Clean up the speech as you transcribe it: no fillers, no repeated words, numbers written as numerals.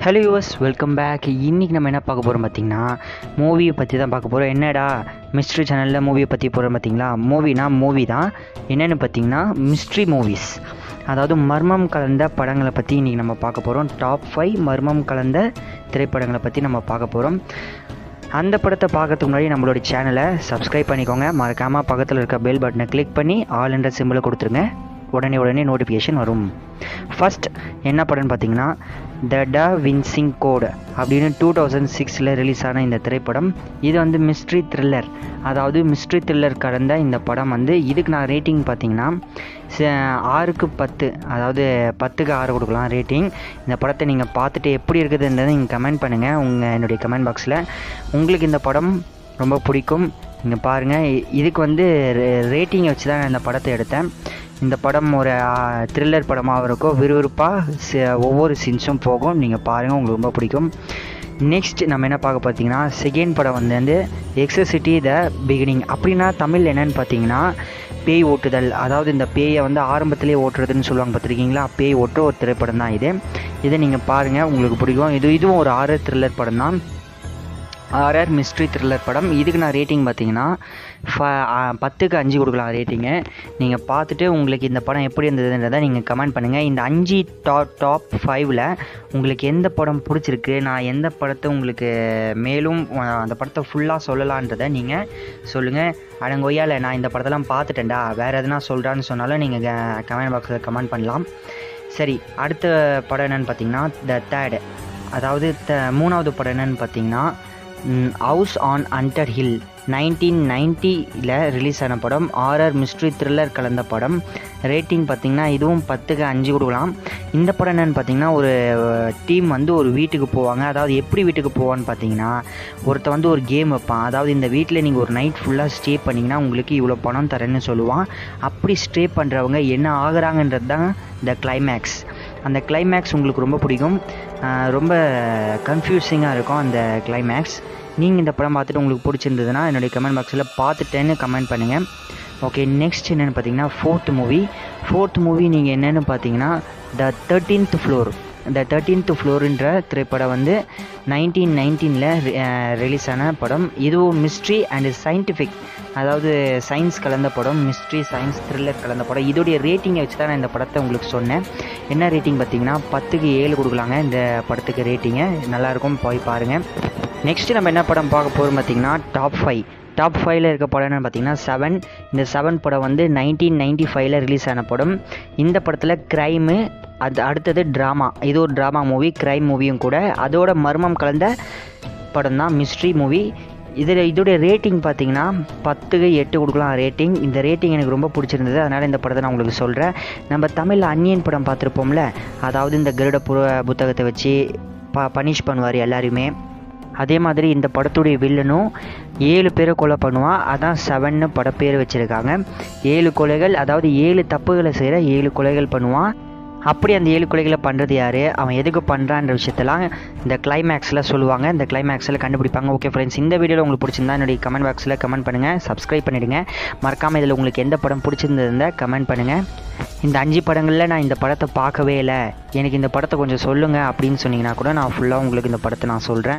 Hello viewers, welcome back. இன்றைக்கி நம்ம என்ன பார்க்க போகிறோம் பார்த்திங்கன்னா, மூவியை பற்றி தான் பார்க்க போகிறோம். என்னடா மிஸ்ட்ரி சேனலில் மூவியை பற்றி போகிறோம் பார்த்திங்களா? மூவி தான். என்னென்னு பார்த்திங்கன்னா மிஸ்ட்ரி மூவிஸ், அதாவது மர்மம் கலந்த படங்களை பற்றி இன்றைக்கி நம்ம பார்க்க போகிறோம். டாப் 5 மர்மம் கலந்த திரைப்படங்களை பற்றி நம்ம பார்க்க போகிறோம். அந்த படத்தை பார்க்கறதுக்கு முன்னாடி நம்மளோட சேனலை சப்ஸ்கிரைப் பண்ணிக்கோங்க. மறக்காமல் பக்கத்தில் இருக்க பெல் பட்டனை கிளிக் பண்ணி ஆல் என்ற சிம்பிளை கொடுத்துருங்க. உடனே நோட்டிஃபிகேஷன் வரும். ஃபர்ஸ்ட் என்ன படம்னு பார்த்தீங்கன்னா த டா வின்சி கோட் அப்படின்னு 2006 ரிலீஸ் ஆன இந்த திரைப்படம். இது வந்து மிஸ்ட்ரி த்ரில்லர், அதாவது மிஸ்ட்ரி த்ரில்லர் கலந்த இந்த படம் வந்து இதுக்கு நான் ரேட்டிங் பார்த்தீங்கன்னா 6க்கு 10, அதாவது 10க்கு 6 கொடுக்கலாம் ரேட்டிங். இந்த படத்தை நீங்கள் பார்த்துட்டு எப்படி இருக்குதுன்றதை நீங்கள் கமெண்ட் பண்ணுங்கள் என்னுடைய கமெண்ட் பாக்ஸில். உங்களுக்கு இந்த படம் ரொம்ப பிடிக்கும், நீங்கள் பாருங்கள். இதுக்கு வந்து ரேட்டிங்கை வச்சு தான் நான் இந்த படத்தை எடுத்தேன். இந்த படம் ஒரு த்ரில்லர் படமாக இருக்கும். விறுவிறுப்பாக ஒவ்வொரு சீன்ஸும் போகும். நீங்கள் பாருங்கள், உங்களுக்கு ரொம்ப பிடிக்கும். நெக்ஸ்ட் நம்ம என்ன பார்க்க பார்த்தீங்கன்னா செகண்ட் படம் வந்து எக்ஸசிட்டி த பிகினிங். அப்படின்னா தமிழ் என்னன்னு பார்த்தீங்கன்னா பேய் ஓட்டுதல். அதாவது இந்த பேயை வந்து ஆரம்பத்திலே ஓட்டுறதுன்னு சொல்லுவாங்க, பார்த்துருக்கீங்களா? பேய் ஓட்டுற ஒரு திரைப்படம் தான் இதை நீங்கள் பாருங்கள், உங்களுக்கு பிடிக்கும். இதுவும் ஒரு ஹாரர் த்ரில்லர் படம் தான், ஹாரர் மிஸ்ட்ரி த்ரில்லர் படம். இதுக்கு நான் ரேட்டிங் பார்த்தீங்கன்னா 10க்கு 5 கொடுக்கலாம் ரேட்டிங்கு. நீங்கள் பார்த்துட்டு உங்களுக்கு இந்த படம் எப்படி இருந்ததுன்றதை நீங்கள் கமெண்ட் பண்ணுங்கள். இந்த 5 டாப் 5ல் உங்களுக்கு எந்த படம் பிடிச்சிருக்கு, நான் எந்த படத்தை உங்களுக்கு மேலும் அந்த படத்தை ஃபுல்லாக சொல்லலான்றதை நீங்கள் சொல்லுங்கள். அடங்கொய்யால் நான் இந்த படத்தெல்லாம் பார்த்துட்டேன்டா, வேறு எதுனா சொல்கிறான்னு சொன்னாலும் நீங்கள் கமெண்ட் பாக்ஸில் கமெண்ட் பண்ணலாம். சரி, அடுத்த படம் என்னென்னு பார்த்தீங்கன்னா த தேர்ட், அதாவது மூணாவது படம் என்னென்னு பார்த்தீங்கன்னா house on haunted hill 1990 release ஆன படம். ஹாரர் மிஸ்ட்ரி த்ரில்லர் கலந்த படம். ரேட்டிங் பார்த்திங்கன்னா இதுவும் 10க்கு 5 கொடுக்கலாம். இந்த படம் என்னென்னு பார்த்தீங்கன்னா ஒரு டீம் வந்து ஒரு வீட்டுக்கு போவாங்க. அதாவது எப்படி வீட்டுக்கு போவான்னு பார்த்தீங்கன்னா ஒருத்த வந்து ஒரு கேம் வைப்பான். அதாவது இந்த வீட்டில் நீங்கள் ஒரு நைட் ஃபுல்லாக ஸ்டே பண்ணிங்கன்னா உங்களுக்கு இவ்வளோ பணம் தரேன்னு சொல்லுவான். அப்படி ஸ்டே பண்ணுறவங்க என்ன ஆகுறாங்கன்றது தான் இந்த கிளைமேக்ஸ். அந்த கிளைமேக்ஸ் உங்களுக்கு ரொம்ப பிடிக்கும், ரொம்ப கன்ஃபியூசிங்காக இருக்கும் அந்த கிளைமேக்ஸ். நீங்கள் இந்த படம் பார்த்துட்டு உங்களுக்கு பிடிச்சிருந்ததுன்னா என்னுடைய கமெண்ட் பாக்ஸில் பார்த்துட்டேன்னு கமெண்ட் பண்ணுங்கள். ஓகே, நெக்ஸ்ட் என்னென்னு பார்த்தீங்கன்னா ஃபோர்த் மூவி நீங்கள் என்னென்னு பார்த்தீங்கன்னா த 13th ஃப்ளோர். இந்த 13th ஃப்ளோருன்ற திரைப்படம் வந்து 1919 ரிலீஸ் ஆன படம். இதுவும் மிஸ்ட்ரி அண்டு சயின்டிஃபிக், அதாவது சயின்ஸ் கலந்த படம், மிஸ்ட்ரி சயின்ஸ் த்ரில்லர் கலந்த படம். இதோடைய ரேட்டிங்கை வச்சு தான் நான் இந்த படத்தை உங்களுக்கு சொன்னேன். என்ன ரேட்டிங் பார்த்தீங்கன்னா 10க்கு 7 கொடுக்கலாங்க இந்த படத்துக்கு ரேட்டிங்கு. நல்லாயிருக்கும், போய் பாருங்கள். நெக்ஸ்ட்டு நம்ம என்ன படம் பார்க்க போகிறோம் பார்த்தீங்கன்னா டாப் 5ல் இருக்க படம் என்னென்னு பார்த்தீங்கன்னா 7. இந்த 7 படம் வந்து 1995 ரிலீஸ் ஆன படம். இந்த படத்தில் க்ரைமு, அடுத்தது ட்ராமா. இது ஒரு ட்ராமா மூவி, க்ரைம் மூவியும் கூட. அதோட மர்மம் கலந்த படம் தான் மிஸ்ட்ரி மூவி. இதோடைய ரேட்டிங் பார்த்தீங்கன்னா 10க்கு 8 கொடுக்கலாம் ரேட்டிங். இந்த ரேட்டிங் எனக்கு ரொம்ப பிடிச்சிருந்தது, அதனால் இந்த படத்தை நான் உங்களுக்கு சொல்கிறேன். நம்ம தமிழில் அந்நியன் படம் பார்த்துருப்போம்ல, அதாவது இந்த கருட புத்தகத்தை வச்சு பனிஷ் பண்ணுவார் எல்லாருமே. அதே மாதிரி இந்த படத்துடைய வில்லனும் 7 பேரை கொலை பண்ணுவான். அதான் 7ன்னு படப்பேர் வச்சுருக்காங்க. 7 கொலைகள், அதாவது 7 தப்புகளை செய்கிற 7 கொலைகள் பண்ணுவான். அப்படி அந்த 7 கொலைகளை பண்ணுறது யார், அவன் எதுக்கு பண்ணுறான்ற விஷயத்தெல்லாம் இந்த கிளைமேக்ஸில் சொல்லுவாங்க, இந்த கிளைமேக்ஸில் கண்டுபிடிப்பாங்க. ஓகே ஃப்ரெண்ட்ஸ், இந்த வீடியோவில் உங்களுக்கு பிடிச்சிருந்தா என்னுடைய கமெண்ட் பாக்ஸில் கமெண்ட் பண்ணுங்கள், சப்ஸ்கிரைப் பண்ணிவிடுங்க. மறக்காமல் இதில் உங்களுக்கு எந்த படம் பிடிச்சிருந்ததுன்னா கமெண்ட் பண்ணுங்கள். இந்த 5 படங்களில் நான் இந்த படத்தை பார்க்கவே இல்லை, எனக்கு இந்த படத்தை கொஞ்சம் சொல்லுங்கள் அப்படின்னு சொன்னீங்கன்னா கூட நான் ஃபுல்லாக உங்களுக்கு இந்த படத்தை நான் சொல்கிறேன்.